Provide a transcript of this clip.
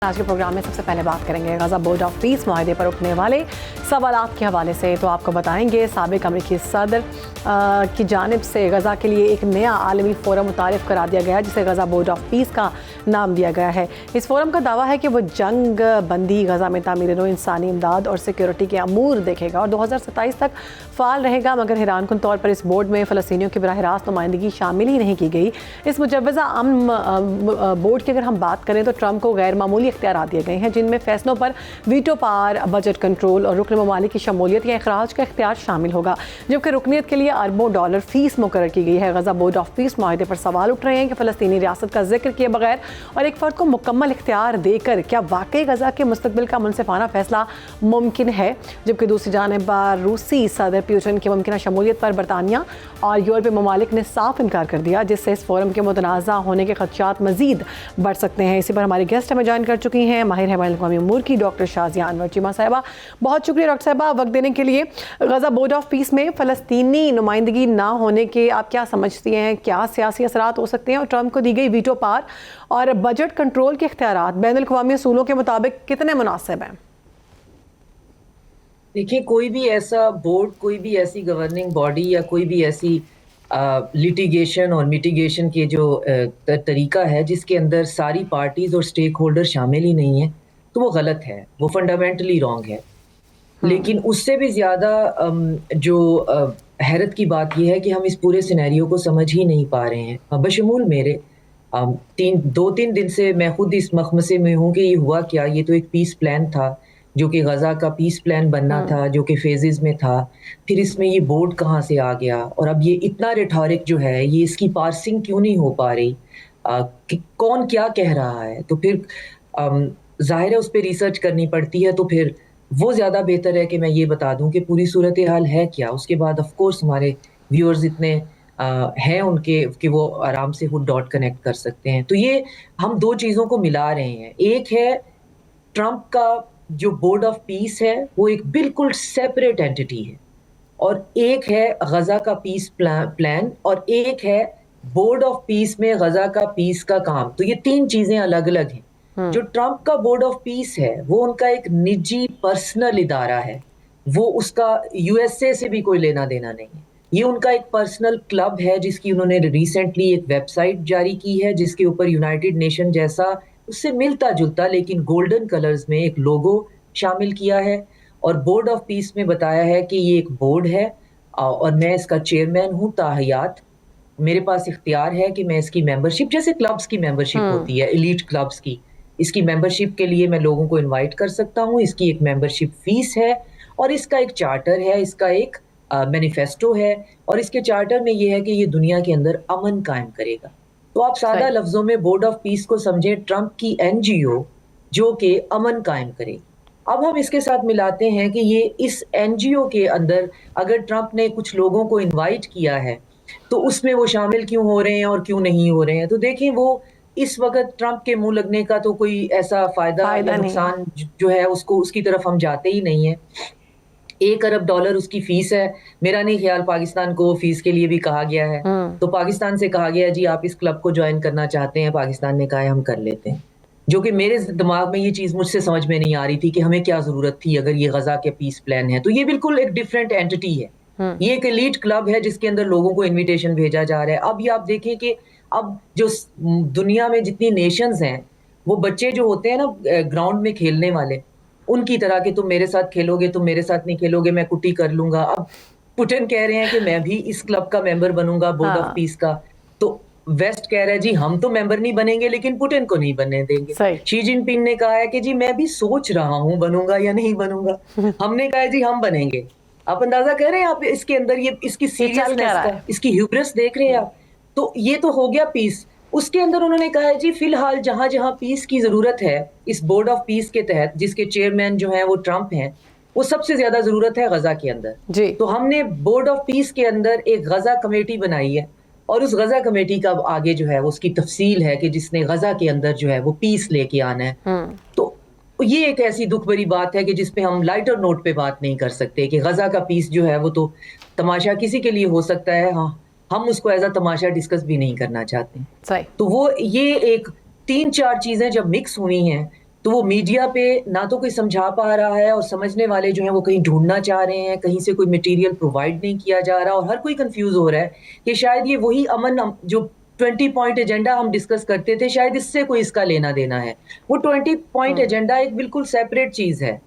آج کے پروگرام میں سب سے پہلے بات کریں گے غزہ بورڈ آف پیس معاہدے پر اٹھنے والے سوالات کے حوالے سے. تو آپ کو بتائیں گے سابق امریکی صدر کی جانب سے غزہ کے لیے ایک نیا عالمی فورم متعارف کرا دیا گیا جسے غزہ بورڈ آف پیس کا نام دیا گیا ہے. اس فورم کا دعویٰ ہے کہ وہ جنگ بندی، غزہ میں تعمیر نو، انسانی امداد اور سیکیورٹی کے امور دیکھے گا اور 2027 تک فعال رہے گا. مگر حیران کن طور پر اس بورڈ میں فلسطینیوں کی براہ راست نمائندگی شامل ہی نہیں کی گئی. اس مجوزہ بورڈ کی اگر ہم بات کریں تو ٹرمپ کو غیر معمولی اختیارات دیے گئے ہیں جن میں فیصلوں پر ویٹو پاور، بجٹ کنٹرول اور رکن ممالک کی شمولیت یا اخراج کا اختیار شامل ہوگا، جبکہ رکنیت کے لیے اربوں ڈالر فیس مقرر کی گئی ہے. غزہ بورڈ آف پیس معاہدے پر سوال اٹھ رہے ہیں کہ فلسطینی ریاست کا ذکر کیے بغیر اور ایک فرد کو مکمل اختیار دے کر کیا واقعی غزہ کے مستقبل کا منصفانہ فیصلہ ممکن ہے، جبکہ دوسری جانب روسی صدر پیوٹن کی ممکنہ شمولیت پر برطانیہ اور یورپی ممالک نے صاف انکار کر دیا، جس سے اس فورم کے متنازع ہونے کے خدشات مزید بڑھ سکتے ہیں. اسی پر ہماری گیسٹ ہمیں جوائن کر چکی ہیں ماہر ہے بین الاقوامی امور کی ڈاکٹر شازیہ انور چیمہ صاحبہ. بہت شکریہ ڈاکٹر صاحبہ وقت دینے کے لیے. غزہ بورڈ آف پیس میں فلسطینی نمائندگی نہ ہونے کے آپ کیا سمجھتی ہیں، کیا سیاسی اثرات ہو سکتے ہیں اور ٹرمپ کو دی گئی ویٹو پاور اور بجٹ کنٹرول کے اختیارات بین الاقوامی اصولوں کے مطابق کتنے مناسب ہیں؟ دیکھیے، کوئی بھی ایسا بورڈ، کوئی بھی ایسی گورننگ باڈی یا کوئی بھی ایسی لیٹیگیشن اور میٹیگیشن کے جو طریقہ ہے جس کے اندر ساری پارٹیز اور سٹیک ہولڈر شامل ہی نہیں ہیں تو وہ غلط ہے، وہ فنڈامنٹلی رانگ ہے. لیکن اس سے بھی زیادہ جو حیرت کی بات یہ ہے کہ ہم اس پورے سینیریو کو سمجھ ہی نہیں پا رہے ہیں. بشمول میرے 2-3 دن سے میں خود اس مخمسے میں ہوں کہ یہ ہوا کیا. یہ تو ایک پیس پلان تھا جو کہ غزہ کا پیس پلان بننا تھا، جو کہ فیزز میں تھا. پھر اس میں یہ بورڈ کہاں سے آ گیا اور اب یہ اتنا ریٹورک جو ہے یہ اس کی پارسنگ کیوں نہیں ہو پا رہی، کہ کون کیا کہہ رہا ہے. تو پھر ظاہر ہے اس پہ ریسرچ کرنی پڑتی ہے. تو پھر وہ زیادہ بہتر ہے کہ میں یہ بتا دوں کہ پوری صورتحال ہے کیا. اس کے بعد آف کورس ہمارے ویورز اتنے ہیں ان کے کہ وہ آرام سے خود ڈاٹ کنیکٹ کر سکتے ہیں. تو یہ ہم دو چیزوں کو ملا رہے ہیں. ایک ہے ٹرمپ کا جو بورڈ آف پیس ہے وہ ایک بالکل سیپریٹ اینٹی ہے، اور ایک ہے غزہ کا پیس پلان، اور ایک ہے بورڈ آف پیس میں غزہ کا پیس کا کام. تو یہ 3 چیزیں الگ الگ ہیں. جو ٹرمپ کا بورڈ آف پیس ہے وہ ان کا ایک نجی پرسنل ادارہ ہے، وہ اس کا یو ایس اے سے بھی کوئی لینا دینا نہیں ہے. یہ ان کا ایک پرسنل کلب ہے جس کی انہوں نے ریسنٹلی ایک ویب سائٹ جاری کی ہے جس کے اوپر یونائٹڈ نیشن جیسا اس سے ملتا جلتا لیکن گولڈن کلرز میں ایک لوگو شامل کیا ہے. اور بورڈ آف پیس میں بتایا ہے کہ یہ ایک بورڈ ہے اور میں اس کا چیئرمین ہوں تاحیات. میرے پاس اختیار ہے کہ میں اس کی ممبرشپ، جیسے کلبز کی ممبرشپ ہوتی ہے ایلیٹ کلبز کی، اس کی ممبرشپ کے لیے میں لوگوں کو انوائٹ کر سکتا ہوں. اس کی ایک ممبرشپ فیس ہے اور اس کا ایک چارٹر ہے، اس کا ایک مینیفیسٹو ہے، اور اس کے چارٹر میں یہ ہے کہ یہ دنیا کے اندر امن قائم کرے گا. تو آپ سادہ لفظوں میں بورڈ آف پیس کو سمجھیں ٹرمپ کی NGO جو کہ امن قائم کرے. اب ہم اس کے ساتھ ملاتے ہیں کہ یہ اس NGO کے اندر اگر ٹرمپ نے کچھ لوگوں کو انوائٹ کیا ہے تو اس میں وہ شامل کیوں ہو رہے ہیں اور کیوں نہیں ہو رہے ہیں. تو دیکھیں، وہ اس وقت ٹرمپ کے منہ لگنے کا تو کوئی ایسا فائدہ یا نقصان جو ہے اس کی طرف ہم جاتے ہی نہیں ہیں. $1 ارب اس کی فیس ہے. میرا نہیں خیال پاکستان کو فیس کے لیے بھی کہا گیا ہے. تو پاکستان سے کہا گیا جی آپ اس کلب کو جوائن کرنا چاہتے ہیں، پاکستان نے کہا ہے ہم کر لیتے ہیں. جو کہ میرے دماغ میں یہ چیز مجھ سے سمجھ میں نہیں آ رہی تھی کہ ہمیں کیا ضرورت تھی اگر یہ غزہ کے پیس پلان ہے. تو یہ بالکل ایک ڈیفرنٹ اینٹی ہے. یہ ایک ایلیٹ کلب ہے جس کے اندر لوگوں کو انویٹیشن بھیجا جا رہا ہے. اب یہ آپ دیکھیں کہ اب جو دنیا میں جتنی نیشنز ہیں وہ بچے جو ہوتے ہیں نا گراؤنڈ میں کھیلنے والے، ان کی طرح کہ تم میرے ساتھ کھیلو گے، تم میرے ساتھ نہیں کھیلو گے، میں کٹی کر لوں گا. اب پوٹن کہہ رہے ہیں کہ میں بھی اس کلب کا ممبر بنوں گا بورڈ آف پیس کا. تو ویسٹ کہہ رہا ہے جی ہم تو ممبر نہیں بنیں گے لیکن پوٹن کو نہیں بننے دیں گے. شی جن پنگ نے کہا ہے کہ جی میں بھی سوچ رہا ہوں بنوں گا یا نہیں بنوں گا. ہم نے کہا ہے جی ہم بنیں گے. آپ اندازہ کر رہے ہیں آپ اس کے اندر یہ اس کی سیریسنس کا، اس کی ہیوبرس دیکھ رہے ہیں آپ. تو یہ تو ہو گیا پیس. اس کے اندر انہوں نے کہا ہے جی فی الحال جہاں جہاں پیس کی ضرورت ہے اس بورڈ آف پیس کے تحت، جس کے چیئرمین جو ہیں وہ ٹرمپ ہیں، وہ سب سے زیادہ ضرورت ہے غزہ کے اندر. تو ہم نے بورڈ آف پیس کے اندر ایک غزہ کمیٹی بنائی ہے، اور اس غزہ کمیٹی کا آگے جو ہے اس کی تفصیل ہے کہ جس نے غزہ کے اندر جو ہے وہ پیس لے کے آنا ہے. تو یہ ایک ایسی دکھ بھری بات ہے کہ جس پہ ہم لائٹر نوٹ پہ بات نہیں کر سکتے کہ غزہ کا پیس جو ہے وہ تو تماشا کسی کے لیے ہو سکتا ہے. ہاں، ہم اس کو ایز اے تماشا ڈسکس بھی نہیں کرنا چاہتے. تو وہ یہ ایک 3-4 چیزیں جب مکس ہوئی ہیں تو وہ میڈیا پہ نہ تو کوئی سمجھا پا رہا ہے، اور سمجھنے والے جو ہیں وہ کہیں ڈھونڈنا چاہ رہے ہیں، کہیں سے کوئی مٹیریل پرووائڈ نہیں کیا جا رہا، اور ہر کوئی کنفیوز ہو رہا ہے کہ شاید یہ وہی امن جو 20 پوائنٹ ایجنڈا ہم ڈسکس کرتے تھے، شاید اس سے کوئی اس کا لینا دینا ہے. وہ 20 پوائنٹ ایجنڈا ایک بالکل سیپریٹ چیز ہے.